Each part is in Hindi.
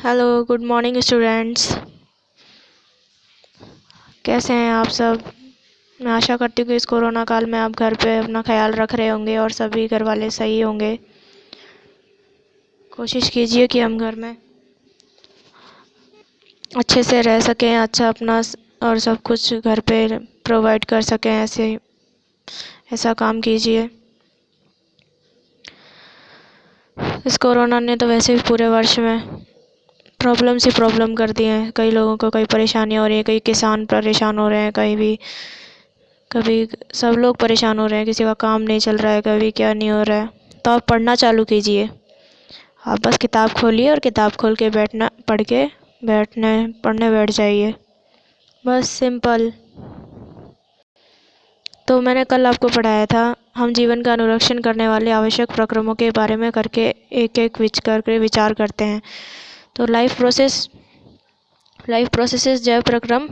Hello, good morning students. कैसे हैं आप सब? मैं आशा करती हूँ कि इस कोरोना काल में आप घर पे अपना ख्याल रख रहे होंगे और सभी घर वाले सही होंगे। कोशिश कीजिए कि हम घर में अच्छे से रह सकें, अच्छा अपना और सब कुछ घर पे प्रोवाइड कर सकें। ऐसा काम कीजिए। इस कोरोना ने तो वैसे भी पूरे वर्ष में प्रॉब्लम्स ही प्रॉब्लम कर दिए हैं। कई लोगों को कई परेशानियाँ हो रही हैं, कई किसान परेशान हो रहे हैं, कभी सब लोग परेशान हो रहे हैं, किसी का काम नहीं चल रहा है, कभी क्या नहीं हो रहा है। तो आप पढ़ना चालू कीजिए। आप बस किताब खोलिए और किताब खोल के बैठने पढ़ने बैठ जाइए। बस सिंपल। तो मैंने कल आपको पढ़ाया था, हम जीवन का अनुरक्षण करने वाले आवश्यक प्रक्रमों के बारे में करके एक करके विचार करते हैं। तो लाइफ प्रोसेसेस जैव प्रक्रम,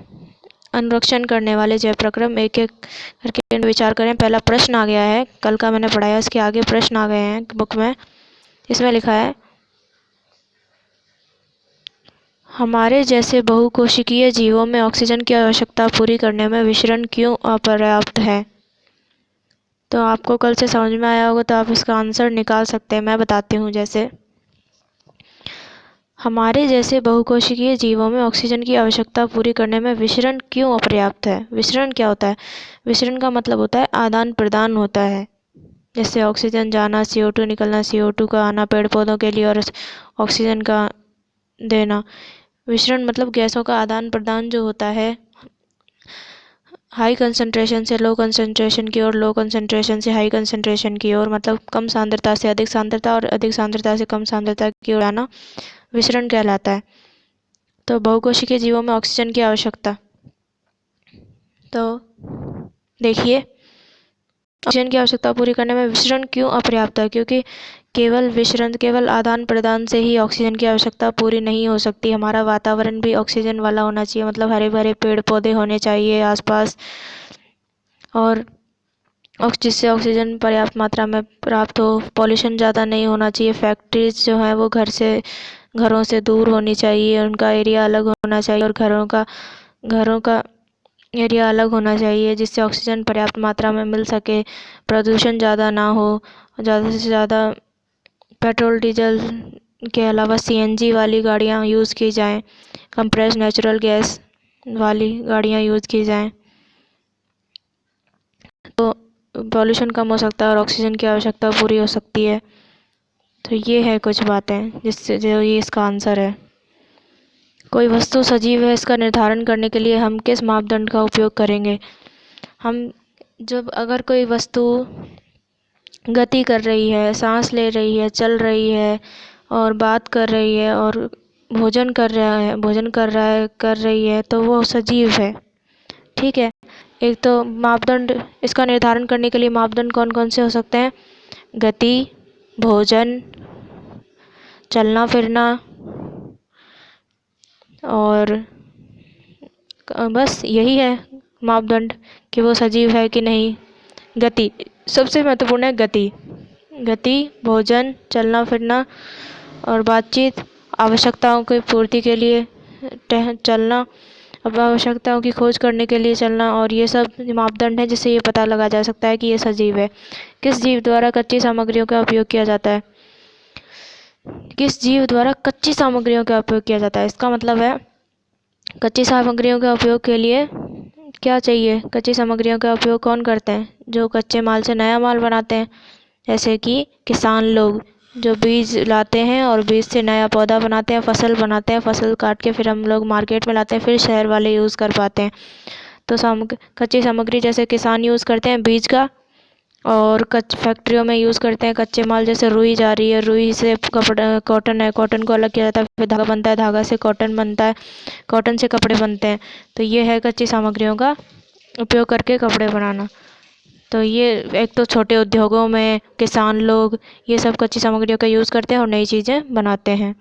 अनुरक्षण करने वाले जैव प्रक्रम, एक एक करके विचार करें। पहला प्रश्न आ गया है, कल का मैंने पढ़ाया, इसके आगे प्रश्न आ गए हैं बुक में। इसमें लिखा है, हमारे जैसे बहुकोशिकीय जीवों में ऑक्सीजन की आवश्यकता पूरी करने में विसरण क्यों अपर्याप्त है? तो आपको कल से समझ में आया होगा, तो आप इसका आंसर निकाल सकते हैं। मैं बताती हूँ। जैसे हमारे जैसे बहुकोशिकीय जीवों में ऑक्सीजन की आवश्यकता पूरी करने में विसरण क्यों अपर्याप्त है? विसरण क्या होता है? विसरण का मतलब होता है आदान प्रदान होता है। जैसे ऑक्सीजन जाना, CO2 निकलना, CO2 का आना पेड़ पौधों के लिए और ऑक्सीजन का देना। विसरण मतलब गैसों का आदान प्रदान जो होता है, हाई कंसंट्रेशन से लो कंसंट्रेशन की ओर, लो कंसंट्रेशन से हाई कंसंट्रेशन की ओर, मतलब कम सांद्रता से अधिक सांद्रता और अधिक सांद्रता से कम सांद्रता की ओर आना विसरण कहलाता है। तो बहुकोशिकीय जीवों में ऑक्सीजन की आवश्यकता, तो देखिए, ऑक्सीजन की आवश्यकता पूरी करने में विसरण क्यों अपर्याप्त है? क्योंकि केवल आदान प्रदान से ही ऑक्सीजन की आवश्यकता पूरी नहीं हो सकती। हमारा वातावरण भी ऑक्सीजन वाला होना चाहिए, मतलब हरे भरे पेड़ पौधे होने चाहिए आसपास, और जिससे ऑक्सीजन पर्याप्त मात्रा में प्राप्त हो। पॉल्यूशन ज़्यादा नहीं होना चाहिए। फैक्ट्रीज जो है वो घरों से दूर होनी चाहिए, उनका एरिया अलग होना चाहिए, और घरों का एरिया अलग होना चाहिए, जिससे ऑक्सीजन पर्याप्त मात्रा में मिल सके, प्रदूषण ज़्यादा ना हो। ज़्यादा से ज़्यादा पेट्रोल डीजल के अलावा CNG वाली गाड़ियाँ यूज़ की जाएं, कंप्रेस्ड नेचुरल गैस वाली गाड़ियाँ यूज़ की जाएं, तो पॉल्यूशन कम हो सकता है और ऑक्सीजन की आवश्यकता पूरी हो सकती है। तो ये है कुछ बातें जिससे जो ये इसका आंसर है। कोई वस्तु सजीव है, इसका निर्धारण करने के लिए हम किस मापदंड का उपयोग करेंगे? हम जब अगर कोई वस्तु गति कर रही है, सांस ले रही है, चल रही है और बात कर रही है और कर रही है, तो वो सजीव है। ठीक है। एक तो मापदंड, इसका निर्धारण करने के लिए मापदंड कौन कौन से हो सकते हैं? गति, भोजन, चलना फिरना, और बस यही है मापदंड कि वो सजीव है कि नहीं। गति सबसे महत्वपूर्ण है। गति, भोजन, चलना फिरना और बातचीत, आवश्यकताओं की पूर्ति के लिए चलना, अब आवश्यकताओं की खोज करने के लिए चलना, और ये सब मापदंड है जिससे ये पता लगा जा सकता है कि ये सजीव है। किस जीव द्वारा कच्ची सामग्रियों का उपयोग किया जाता है? किस जीव द्वारा कच्ची सामग्रियों का उपयोग किया जाता है, इसका मतलब है कच्ची सामग्रियों के उपयोग के लिए क्या चाहिए? कच्ची सामग्रियों का उपयोग कौन करते हैं? जो कच्चे माल से नया माल बनाते हैं, जैसे कि किसान लोग जो बीज लाते हैं और बीज से नया पौधा बनाते हैं, फसल बनाते हैं, फसल काट के फिर हम लोग मार्केट में लाते हैं, फिर शहर वाले यूज़ कर पाते हैं। तो कच्ची सामग्री जैसे किसान यूज़ करते हैं बीज का, और फैक्ट्रियों में यूज़ करते हैं कच्चे माल, जैसे रुई जा रही है, रुई से कपड़ा, कॉटन है, कॉटन को अलग किया जाता है, फिर धागा बनता है, धागा से कॉटन बनता है, कॉटन से कपड़े बनते हैं। तो ये है कच्ची सामग्रियों का उपयोग करके कपड़े बनाना। तो ये एक तो छोटे उद्योगों में किसान लोग ये सब कच्ची सामग्रियों का यूज़ करते हैं और नई चीज़ें बनाते हैं।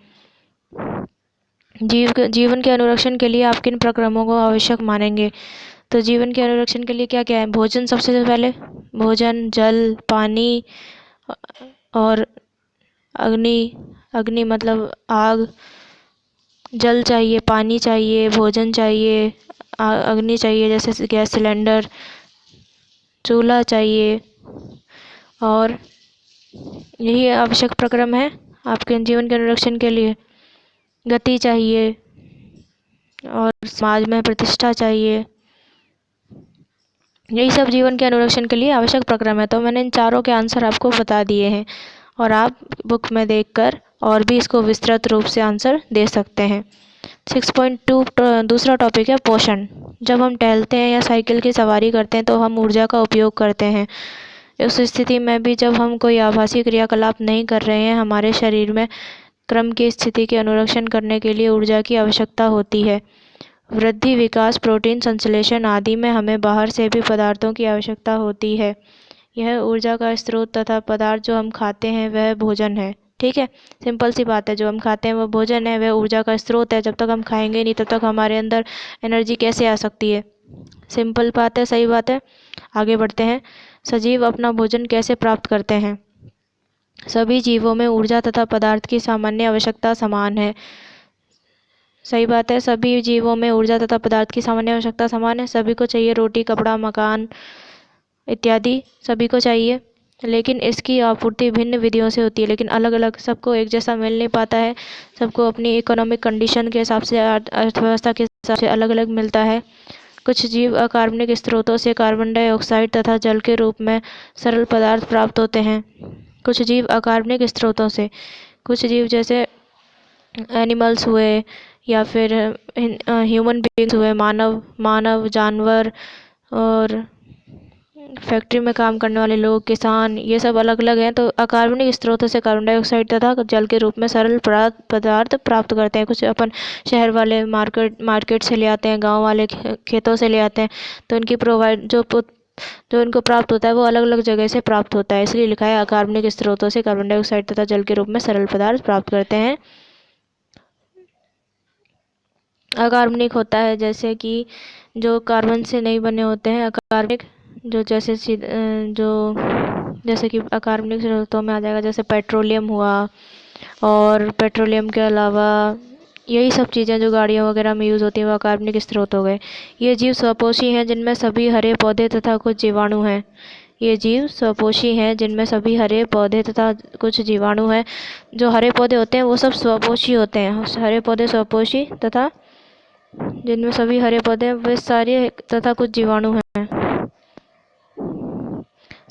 जीवन के अनुरक्षण के लिए आप किन प्रक्रमों को आवश्यक मानेंगे? तो जीवन के अनुरक्षण के लिए क्या क्या है? भोजन सबसे पहले, भोजन, जल, पानी और अग्नि, अग्नि मतलब आग, जल चाहिए, पानी चाहिए, भोजन चाहिए, अग्नि चाहिए जैसे गैस सिलेंडर, चूल्हा चाहिए, और यही आवश्यक प्रक्रम है आपके जीवन के अनुरक्षण के लिए। गति चाहिए और समाज में प्रतिष्ठा चाहिए। यही सब जीवन के अनुरक्षण के लिए आवश्यक प्रक्रम है। तो मैंने इन चारों के आंसर आपको बता दिए हैं और आप बुक में देखकर और भी इसको विस्तृत रूप से आंसर दे सकते हैं। 6.2 दूसरा टॉपिक है पोषण। जब हम टहलते हैं या साइकिल की सवारी करते हैं तो हम ऊर्जा का उपयोग करते हैं। उस स्थिति में भी जब हम कोई आभासी क्रियाकलाप नहीं कर रहे हैं, हमारे शरीर में क्रम की स्थिति के अनुरक्षण करने के लिए ऊर्जा की आवश्यकता होती है। वृद्धि, विकास, प्रोटीन संश्लेषण आदि में हमें बाहर से भी पदार्थों की आवश्यकता होती है। यह ऊर्जा का स्रोत तथा पदार्थ जो हम खाते हैं वह भोजन है। ठीक है, सिंपल सी बात है, जो हम खाते हैं वो भोजन है, वह ऊर्जा का स्रोत है। जब तक हम खाएंगे नहीं तब तक हमारे अंदर एनर्जी कैसे आ सकती है? सिंपल बात है, सही बात है। आगे बढ़ते हैं। सजीव अपना भोजन कैसे प्राप्त करते हैं? सभी जीवों में ऊर्जा तथा पदार्थ की सामान्य आवश्यकता समान है। सही बात है, सभी जीवों में ऊर्जा तथा पदार्थ की सामान्य आवश्यकता समान है। सभी को चाहिए रोटी, कपड़ा, मकान इत्यादि, सभी को चाहिए, लेकिन इसकी आपूर्ति भिन्न विधियों से होती है। लेकिन अलग अलग, सबको एक जैसा मिल नहीं पाता है। सबको अपनी इकोनॉमिक कंडीशन के हिसाब से, अर्थव्यवस्था के हिसाब से अलग अलग मिलता है। कुछ जीव अकार्बनिक स्रोतों से कार्बन डाइऑक्साइड तथा जल के रूप में सरल पदार्थ प्राप्त होते हैं। कुछ जीव अकार्बनिक स्रोतों से, कुछ जीव जैसे एनिमल्स हुए या फिर ह्यूमन बीइंग्स हुए, मानव जानवर और फैक्ट्री में काम करने वाले लोग, किसान, ये सब अलग अलग हैं। तो अकार्बनिक स्रोतों से कार्बन डाइऑक्साइड तथा जल के रूप में सरल पदार्थ प्राप्त करते हैं। कुछ अपन शहर वाले मार्केट से ले आते हैं, गांव वाले खेतों से ले आते हैं। तो इनकी जो इनको प्राप्त होता है वो अलग अलग जगह से प्राप्त होता है। इसलिए लिखा है अकार्बनिक स्रोतों से कार्बन डाइऑक्साइड तथा जल के रूप में सरल पदार्थ प्राप्त करते हैं। अकार्बनिक होता है जैसे कि जो कार्बन से नहीं बने होते हैं। अकार्बनिक जो जैसे कि अकार्बनिक स्रोतों में आ जाएगा, जैसे पेट्रोलियम हुआ, और पेट्रोलियम के अलावा यही सब चीज़ें जो गाड़ियों वगैरह में यूज़ होती हैं वो अकार्बनिक स्रोत हो गए। ये जीव स्वपोषी हैं जिनमें सभी हरे पौधे तथा कुछ जीवाणु हैं। ये जीव स्वपोषी हैं जिनमें सभी हरे पौधे तथा कुछ जीवाणु हैं। जो हरे पौधे होते हैं वो सब स्वपोषी होते हैं। हरे पौधे स्वपोषी तथा जिनमें सभी हरे पौधे वे सारे तथा कुछ जीवाणु हैं।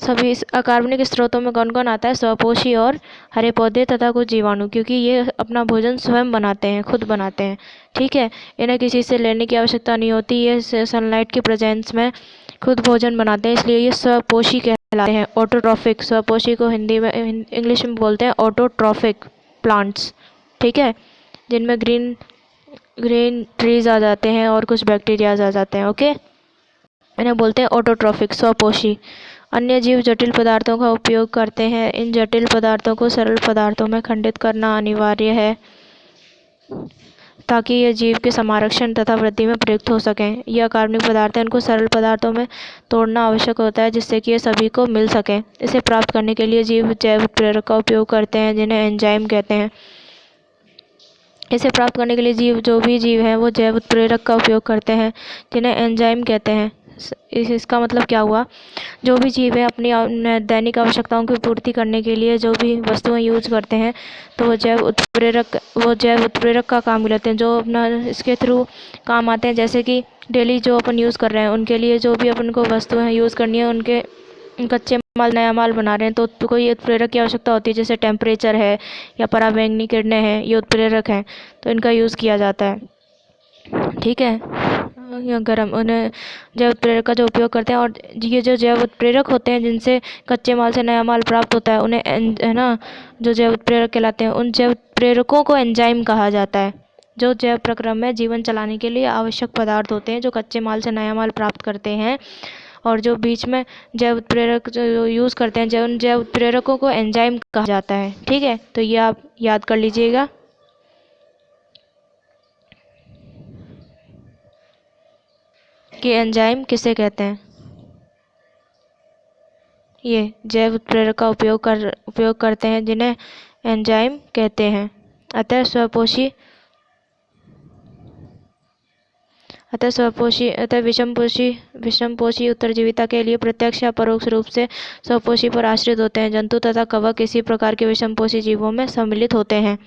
सभी अकार्बनिक स्रोतों में कौन कौन आता है? स्वपोषी और हरे पौधे तथा कुछ जीवाणु, क्योंकि ये अपना भोजन स्वयं बनाते हैं, खुद बनाते हैं। ठीक है, इन्हें किसी से लेने की आवश्यकता नहीं होती। ये सनलाइट की प्रेजेंस में खुद भोजन बनाते हैं, इसलिए ये स्वपोषी कहलाते हैं। ऑटोट्रॉफिक, स्वपोषी को हिंदी में इंग्लिश में बोलते हैं ऑटोट्रॉफिक प्लांट्स। ठीक है, जिनमें ग्रीन ट्रीज आ जाते हैं और कुछ बैक्टीरियाज आ जाते हैं। ओके, इन्हें बोलते हैं ऑटोट्रॉफिक, स्वपोषी। अन्य जीव जटिल पदार्थों का उपयोग करते हैं। इन जटिल पदार्थों को सरल पदार्थों में खंडित करना अनिवार्य है ताकि ये जीव के संरक्षण तथा वृद्धि में प्रयुक्त हो सकें। ये अकार्बनिक पदार्थ हैं, इनको सरल पदार्थों में तोड़ना आवश्यक होता है जिससे कि ये सभी को मिल सके। इसे प्राप्त करने के लिए जीव जैव उत्प्रेरक का उपयोग करते हैं जिन्हें एंजाइम कहते हैं। इसे प्राप्त करने के लिए जो भी जीव हैं वो जैव उत्प्रेरक का उपयोग करते हैं जिन्हें एंजाइम कहते हैं। इसका मतलब क्या हुआ? जो भी जीव है अपनी दैनिक आवश्यकताओं की पूर्ति करने के लिए जो भी वस्तुएं यूज करते हैं तो वो जैव उत्प्रेरक का काम लेते हैं, जो अपना इसके थ्रू काम आते हैं। जैसे कि डेली जो अपन यूज़ कर रहे हैं उनके लिए जो भी अपन को वस्तुएं यूज़ करनी है, उनके कच्चे माल नया माल बना रहे हैं तो कोई उत्प्रेरक की आवश्यकता होती है, जैसे टेम्परेचर है या पराबैंगनी किरणें हैं, ये उत्प्रेरक हैं, तो इनका यूज़ किया जाता है। ठीक है, या गर्म उन्हें जैव उत्प्रेरक का जो उपयोग करते हैं। और ये जो जैव उत्प्रेरक होते हैं जिनसे कच्चे माल से नया माल प्राप्त होता है उन्हें है ना, जो जैव उत्प्रेरक कहलाते हैं। उन जैव उत्प्रेरकों को एंजाइम कहा जाता है, जो जैव प्रक्रम में जीवन चलाने के लिए आवश्यक पदार्थ होते हैं, जो कच्चे माल से नया माल प्राप्त करते हैं। और जो बीच में जैव उत्प्रेरक जो यूज़ करते हैं, उन जैव उत्प्रेरकों को एंजाइम कहा जाता है। ठीक है, तो ये आप याद कर लीजिएगा। कि एंजाइम किसे कहते हैं? ये जैव उत्प्रेरक का उपयोग करते हैं जिन्हें एंजाइम कहते हैं। अतः स्वपोषी अतः विषमपोषी उत्तरजीविता के लिए प्रत्यक्ष या परोक्ष रूप से स्वपोषी पर आश्रित होते हैं। जंतु तथा कवक इसी प्रकार के विषमपोषी जीवों में सम्मिलित होते हैं।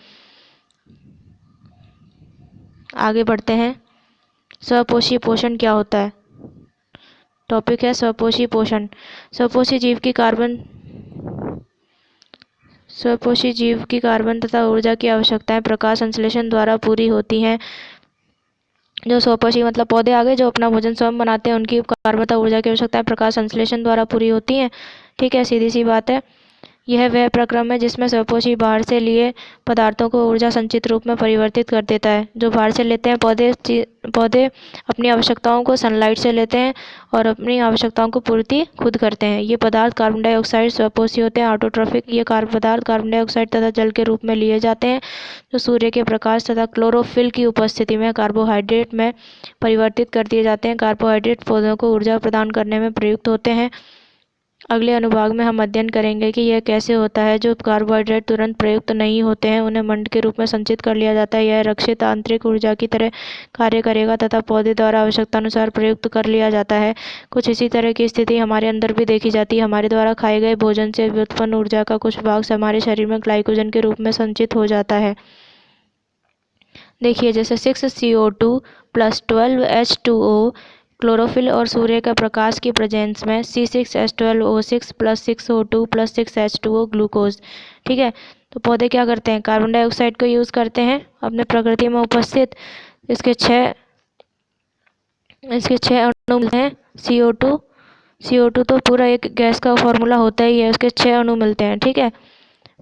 आगे बढ़ते हैं। स्वपोषी पोषण क्या होता है? टॉपिक है स्वपोषी पोषण। स्वपोषी जीव की कार्बन तथा ऊर्जा की आवश्यकताएं प्रकाश संश्लेषण द्वारा पूरी होती हैं। जो स्वपोषी मतलब पौधे आगे जो अपना भोजन स्वयं बनाते हैं, उनकी कार्बन तथा ऊर्जा की आवश्यकताएं प्रकाश संश्लेषण द्वारा पूरी होती हैं। ठीक है, सीधी सी बात है। यह वह प्रक्रम है जिसमें स्वपोषी बाहर से लिए पदार्थों को ऊर्जा संचित रूप में परिवर्तित कर देता है। जो बाहर से लेते हैं पौधे अपनी आवश्यकताओं को सनलाइट से लेते हैं और अपनी आवश्यकताओं को पूर्ति खुद करते हैं। ये पदार्थ कार्बन डाइऑक्साइड स्वपोषी होते हैं। ऑटोट्रॉफिक ये पदार्थ कार्बन डाइऑक्साइड तथा जल के रूप में लिए जाते हैं, जो सूर्य के प्रकाश तथा क्लोरोफिल की उपस्थिति में कार्बोहाइड्रेट में परिवर्तित कर दिए जाते हैं। कार्बोहाइड्रेट पौधों को ऊर्जा प्रदान करने में प्रयुक्त होते हैं। अगले अनुभाग में हम अध्ययन करेंगे कि यह कैसे होता है। जो कार्बोहाइड्रेट तुरंत प्रयुक्त नहीं होते हैं, उन्हें मंड के रूप में संचित कर लिया जाता है। यह रक्षित आंतरिक ऊर्जा की तरह कार्य करेगा तथा पौधे द्वारा आवश्यकतानुसार प्रयुक्त कर लिया जाता है। कुछ इसी तरह की स्थिति हमारे अंदर भी देखी जाती है। हमारे द्वारा खाए गए भोजन से व्युत्पन्न ऊर्जा का कुछ भाग हमारे शरीर में ग्लाइकोजन के रूप में संचित हो जाता है। देखिए, जैसे 6CO2 + 12H2O क्लोरोफिल और सूर्य के प्रकाश की प्रेजेंस में C6H12O6 + 6O2 + 6H2O ग्लूकोज। ठीक है, तो पौधे क्या करते हैं? कार्बन डाइऑक्साइड को यूज़ करते हैं अपने प्रकृति में उपस्थित इसके छः अणु मिलते हैं। CO2 तो पूरा एक गैस का फॉर्मूला होता ही है, उसके 6 अणु मिलते हैं। ठीक है,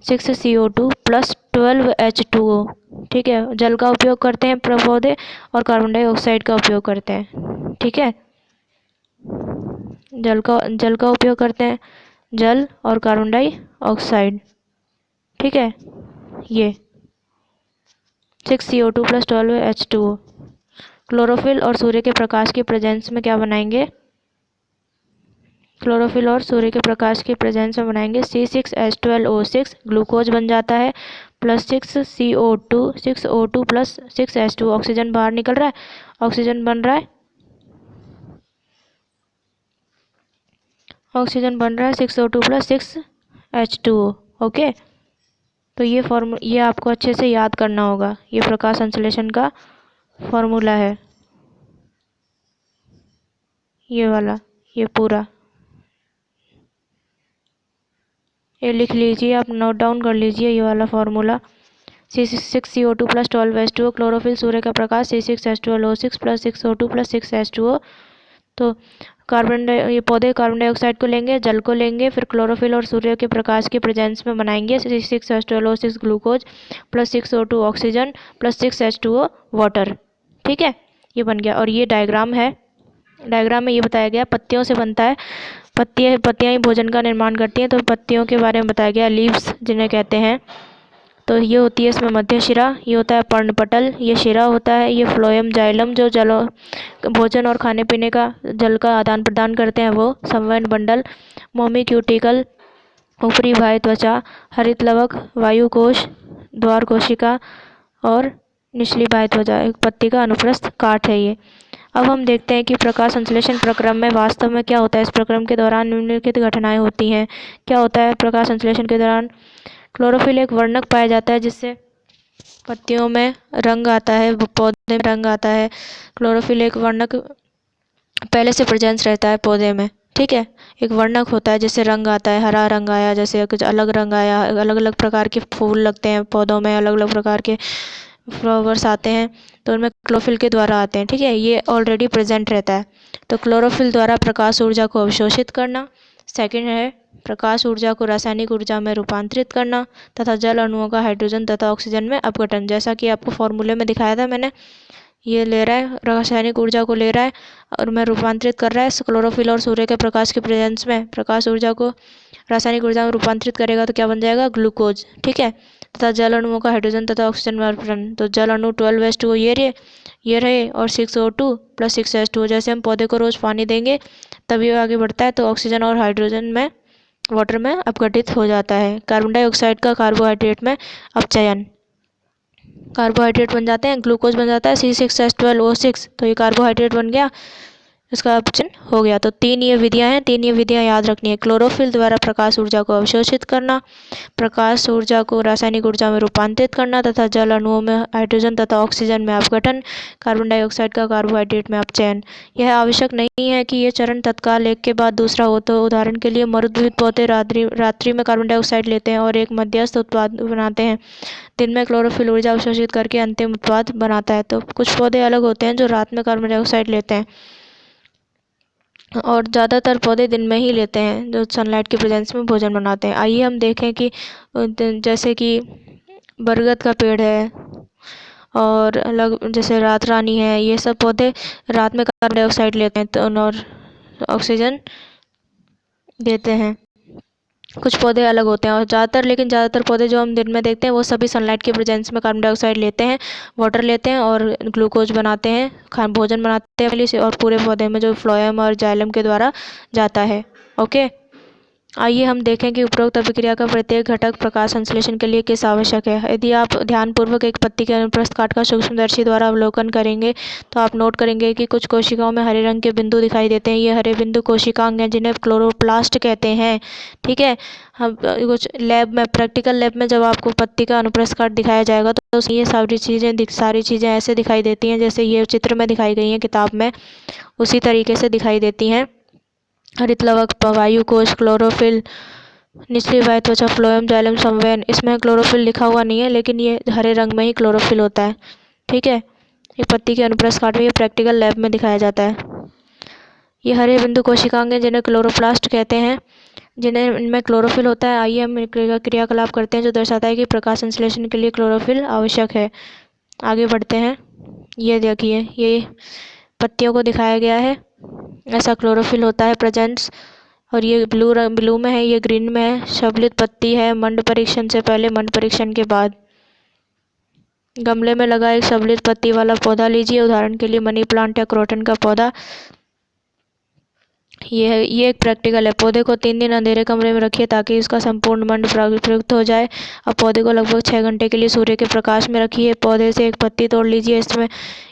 6CO2 + 12H2O। ठीक है, जल का उपयोग करते हैं पौधे और कार्बन डाइऑक्साइड का उपयोग करते हैं। ठीक है, जल का उपयोग करते हैं, जल और कार्बन डाइऑक्साइड। ठीक है, ये 6CO2 + 12H2O। क्लोरोफिल और सूर्य के प्रकाश की प्रेजेंस में क्या बनाएंगे? क्लोरोफिल और सूर्य के प्रकाश की प्रेजेंस में बनाएंगे C6H12O6 ग्लूकोज बन जाता है, + 6CO2 + 6H2O। ऑक्सीजन बाहर निकल रहा है, ऑक्सीजन बन रहा है 6O2 + 6H2O। ओके, तो ये आपको अच्छे से याद करना होगा। ये प्रकाश संश्लेषण का फॉर्मूला है, ये वाला, ये पूरा ये लिख लीजिए, आप नोट डाउन कर लीजिए ये वाला फॉर्मूला। C6CO2 + 12H2O क्लोरोफिल सूर्य का प्रकाश C6H12O6 + 6O2 + 6H2O। तो ये पौधे कार्बन डाइऑक्साइड को लेंगे, जल को लेंगे, फिर क्लोरोफिल और सूर्य के प्रकाश की प्रेजेंस में बनाएंगे C6H12O6 glucose + 6O2 oxygen + 6H2O water. ठीक है, ये बन गया। और ये डायग्राम है, डायग्राम में ये बताया गया पत्तियों से बनता है। पत्तियां ही भोजन का निर्माण करती हैं, तो पत्तियों के बारे में बताया गया, लीव्स जिन्हें कहते हैं। तो ये होती है इसमें मध्य शिरा, ये होता है पर्णपटल, ये शिरा होता है, ये फ्लोएम जाइलम जो भोजन और खाने पीने का जल का आदान प्रदान करते हैं वो, संवहन बंडल, मोमी क्यूटिकल, ऊपरी बाह्य त्वचा, हरित लवक, वायु कोश, द्वार कोशिका और निचली बाह्य त्वचा। एक पत्ती का अनुप्रस्थ काट है ये। अब हम देखते हैं कि प्रकाश संश्लेषण प्रक्रम में वास्तव में क्या होता है। इस प्रक्रम के दौरान निम्नलिखित घटनाएं होती हैं। क्या होता है प्रकाश संश्लेषण के दौरान? क्लोरोफिल एक वर्णक पाया जाता है जिससे पत्तियों में रंग आता है, पौधे में रंग आता है। क्लोरोफिल एक वर्णक पहले से प्रेजेंस रहता है पौधे में। ठीक है, एक वर्णक होता है जिससे रंग आता है, हरा रंग आया, जैसे कुछ अलग रंग आया, अलग अलग प्रकार के फूल लगते हैं पौधों में, अलग अलग प्रकार के फ्लावर्स आते हैं, तो उनमें क्लोरोफिल के द्वारा आते हैं। ठीक है, ये ऑलरेडी प्रेजेंट रहता है। तो क्लोरोफिल द्वारा प्रकाश ऊर्जा को अवशोषित करना। सेकंड है प्रकाश ऊर्जा को रासायनिक ऊर्जा में रूपांतरित करना तथा जल अणुओं का हाइड्रोजन तथा ऑक्सीजन में अपघटन। जैसा कि आपको फॉर्मूले में दिखाया था मैंने, ये ले रहा है रासायनिक ऊर्जा को ले रहा है और मैं रूपांतरित कर रहा है क्लोरोफिल और सूर्य के प्रकाश के प्रेजेंस में। प्रकाश ऊर्जा को रासायनिक ऊर्जा में रूपांतरित करेगा तो क्या बन जाएगा? ग्लूकोज। ठीक है, तथा जल अणुओं का हाइड्रोजन तथा ऑक्सीजन में अपघटन। तो जल अणु 12H2O ये रहे और 6O2 + 6H2O। जैसे हम पौधे को रोज पानी देंगे तभी वो आगे बढ़ता है, तो ऑक्सीजन और हाइड्रोजन में वाटर में अपघटित हो जाता है। कार्बन डाइऑक्साइड का कार्बोहाइड्रेट में अपचयन। कार्बोहाइड्रेट बन जाते हैं, ग्लूकोज बन जाता है C6H12O6, तो ये कार्बोहाइड्रेट बन गया, इसका ऑप्शन हो गया। तो तीन ये विधियां हैं, तीन ये विधियां याद रखनी है। क्लोरोफिल द्वारा प्रकाश ऊर्जा को अवशोषित करना, प्रकाश ऊर्जा को रासायनिक ऊर्जा में रूपांतरित करना तथा जल अणुओं में हाइड्रोजन तथा ऑक्सीजन में अपघटन, कार्बन डाइऑक्साइड का कार्बोहाइड्रेट में अपचयन। यह आवश्यक नहीं है कि ये चरण तत्काल एक के बाद दूसरा हो। तो उदाहरण के लिए मरुद्वीप पौधे रात्रि में कार्बन डाइऑक्साइड लेते हैं और एक मध्यस्थ उत्पाद बनाते हैं। दिन में क्लोरोफिल ऊर्जा अवशोषित करके अंतिम उत्पाद बनाता है। तो कुछ पौधे अलग होते हैं जो रात में कार्बन डाइऑक्साइड लेते हैं और ज़्यादातर पौधे दिन में ही लेते हैं, जो सनलाइट की प्रेजेंस में भोजन बनाते हैं। आइए हम देखें कि जैसे कि बरगद का पेड़ है और अलग जैसे रात रानी है, ये सब पौधे रात में कार्बन डाइऑक्साइड लेते हैं तो और ऑक्सीजन देते हैं। कुछ पौधे अलग होते हैं और ज़्यादातर पौधे जो हम दिन में देखते हैं वो सभी सनलाइट के प्रेजेंस में कार्बन डाइऑक्साइड लेते हैं, वाटर लेते हैं और ग्लूकोज बनाते हैं, भोजन बनाते हैं और पूरे पौधे में जो फ्लोएम और जाइलम के द्वारा जाता है। ओके, आइए हम देखें कि उपरोक्त अभिक्रिया का प्रत्येक घटक प्रकाश संश्लेषण के लिए किस आवश्यक है। यदि आप ध्यानपूर्वक एक पत्ती के अनुप्रस्थ काट का सूक्ष्मदर्शी द्वारा अवलोकन करेंगे तो आप नोट करेंगे कि कुछ कोशिकाओं में हरे रंग के बिंदु दिखाई देते हैं। ये हरे बिंदु कोशिकांग हैं जिन्हें क्लोरोप्लास्ट कहते हैं। ठीक है, हम कुछ लैब में, प्रैक्टिकल लैब में जब आपको पत्ती का अनुप्रस्थ काट दिखाया जाएगा तो ये सारी चीज़ें ऐसे दिखाई देती हैं जैसे ये चित्र में दिखाई गई हैं किताब में, उसी तरीके से दिखाई देती हैं। हरित लवक, वायु कोश, क्लोरोफिल, निचली वायु त्वचा, फ्लोएम, जाइलम, संवहन। इसमें क्लोरोफिल लिखा हुआ नहीं है लेकिन ये हरे रंग में ही क्लोरोफिल होता है। ठीक है, ये पत्ती के अनुप्रस्थ काट में ये प्रैक्टिकल लैब में दिखाया जाता है। ये हरे बिंदु कोशिकांग हैं जिन्हें क्लोरोप्लास्ट कहते हैं, जिन्हें इनमें क्लोरोफिल होता है। आइए हम क्रियाकलाप करते हैं जो दर्शाता है कि प्रकाश संश्लेषण के लिए क्लोरोफिल आवश्यक है। आगे बढ़ते हैं। ये देखिए, ये पत्तियों को दिखाया गया है, ऐसा क्लोरोफिल होता है प्रेजेंट्स। और ये ब्लू में है, ये ग्रीन में है। शबलित पत्ती है, मंड परीक्षण से पहले, मंड परीक्षण के बाद। गमले में लगा एक शबलित पत्ती वाला पौधा लीजिए, उदाहरण के लिए मनी प्लांट या क्रोटन का पौधा। ये एक प्रैक्टिकल है। पौधे को 3 दिन अंधेरे कमरे में रखिए ताकि इसका संपूर्ण मंड प्रयुक्त हो जाए। अब पौधे को लगभग 6 घंटे के लिए सूर्य के प्रकाश में रखिए। पौधे से एक पत्ती तोड़ लीजिए। इसमें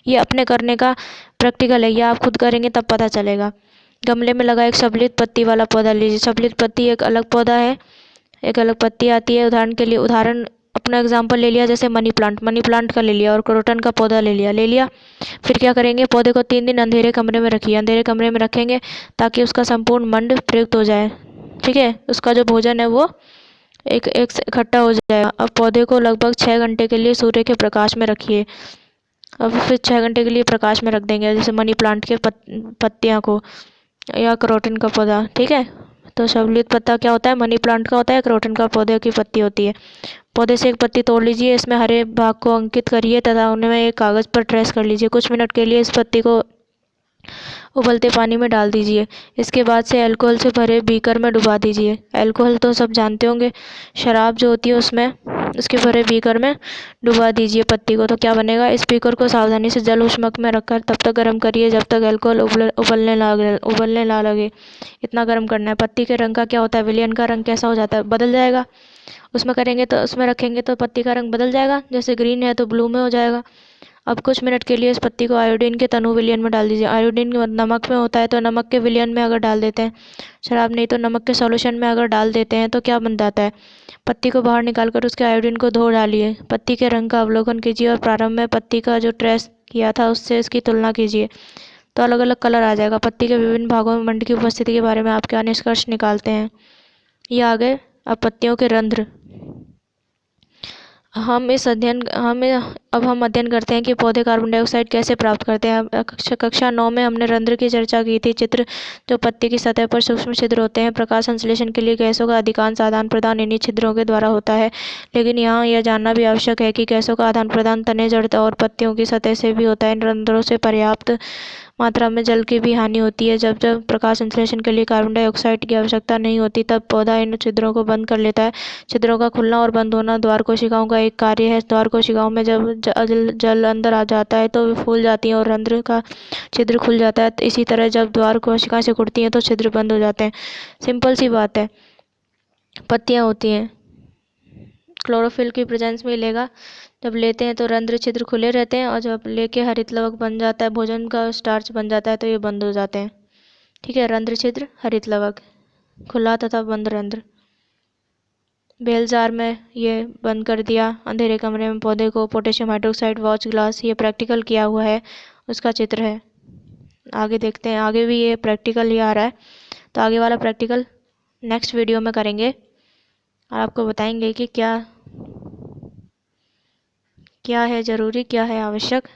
ये अपने करने का प्रैक्टिकल है, ये आप खुद करेंगे तब पता चलेगा। गमले में लगा एक शबलित पत्ती वाला पौधा लीजिए। शबलित पत्ती एक अलग पौधा है, एक अलग पत्ती आती है। उदाहरण अपना एग्जाम्पल ले लिया, जैसे मनी प्लांट का ले लिया और क्रोटन का पौधा ले लिया। फिर क्या करेंगे, पौधे को 3 दिन अंधेरे कमरे में रखिए। अंधेरे कमरे में रखेंगे ताकि उसका संपूर्ण मंड प्रयुक्त हो जाए। ठीक है, उसका जो भोजन है वो एक से इकट्ठा हो जाएगा। अब पौधे को लगभग 6 घंटे के लिए सूर्य के प्रकाश में रखिए। अब फिर 6 घंटे के लिए प्रकाश में रख देंगे, जैसे मनी प्लांट के पत्तियाँ को या क्रोटन का पौधा। ठीक है, तो शबलित पत्ता क्या होता है, मनी प्लांट का होता है, क्रोटन का पौधे की पत्ती होती है। पौधे से एक पत्ती तोड़ लीजिए, इसमें हरे भाग को अंकित करिए तथा उन्हें एक कागज़ पर ट्रेस कर लीजिए। कुछ मिनट के लिए इस पत्ती को उबलते पानी में डाल दीजिए। इसके बाद से अल्कोहल से भरे बीकर में डुबा दीजिए। अल्कोहल तो सब जानते होंगे, शराब जो होती है उसमें, उसके भरे बीकर में डुबा दीजिए पत्ती को। तो क्या बनेगा, इस बीकर को सावधानी से जल उष्मक में रखकर तब तक गर्म करिए जब तक अल्कोहल उबलने ना लगे। इतना गर्म करना है। पत्ती के रंग का क्या होता है, विलयन का रंग कैसा हो जाता है, बदल जाएगा। उसमें रखेंगे तो पत्ती का रंग बदल जाएगा, जैसे ग्रीन है तो ब्लू में हो जाएगा। अब कुछ मिनट के लिए इस पत्ती को आयोडीन के तनु विलयन में डाल दीजिए। आयोडीन नमक में होता है तो नमक के विलयन में अगर डाल देते हैं, शराब नहीं तो नमक के सॉल्यूशन में अगर डाल देते हैं तो क्या बन जाता है, पत्ती को बाहर निकालकर उसके आयोडीन को धो डालिए। पत्ती के रंग का अवलोकन कीजिए और प्रारंभ में पत्ती का जो ट्रेस किया था उससे इसकी तुलना कीजिए, तो अलग अलग कलर आ जाएगा। पत्ती के विभिन्न भागों में मंड की उपस्थिति के बारे में आप क्या निष्कर्ष निकालते हैं। ये आ गए अब पत्तियों के रंध्र। हम अध्ययन करते हैं कि पौधे कार्बन डाइऑक्साइड कैसे प्राप्त करते हैं। कक्षा 9 में हमने रंध्र की चर्चा की थी। चित्र जो पत्ती की सतह पर सूक्ष्म छिद्र होते हैं। प्रकाश संश्लेषण के लिए गैसों का अधिकांश आदान प्रदान इन्हीं छिद्रों के द्वारा होता है, लेकिन यहाँ यह जानना भी आवश्यक है कि गैसों का आदान प्रदान तने, जड़ और पत्तियों की सतह से भी होता है। इन रंध्रों से पर्याप्त मात्रा में जल की भी हानि होती है। जब जब प्रकाश संश्लेषण के लिए कार्बन डाइऑक्साइड की आवश्यकता नहीं होती तब पौधा इन छिद्रों को बंद कर लेता है। छिद्रों का खुलना और बंद होना द्वार कोशिकाओं का एक कार्य है। द्वार कोशिकाओं में जब जल अंदर आ जाता है तो वे फूल जाती हैं और रंध्र का छिद्र खुल जाता है। इसी तरह जब द्वार कोशिकाएं सिकुड़ती हैं तो छिद्र बंद हो जाते हैं। सिंपल सी बात है, पत्तियां होती हैं, क्लोरोफिल की प्रेजेंस में लेगा। जब लेते हैं तो रंध्र छिद्र खुले रहते हैं, और जब लेके हरित लवक बन जाता है, भोजन का स्टार्च बन जाता है, तो ये बंद हो जाते हैं। ठीक है, रंध्र छिद्र हरित लवक, खुला तथा बंद रंध्र। बेल जार में ये बंद कर दिया। अंधेरे कमरे में पौधे को पोटेशियम हाइड्रोक्साइड वॉच ग्लास, ये प्रैक्टिकल किया हुआ है, उसका चित्र है। आगे देखते हैं, आगे भी ये प्रैक्टिकल ही आ रहा है, तो आगे वाला प्रैक्टिकल नेक्स्ट वीडियो में करेंगे और आपको बताएंगे कि क्या क्या है ज़रूरी, क्या है आवश्यक।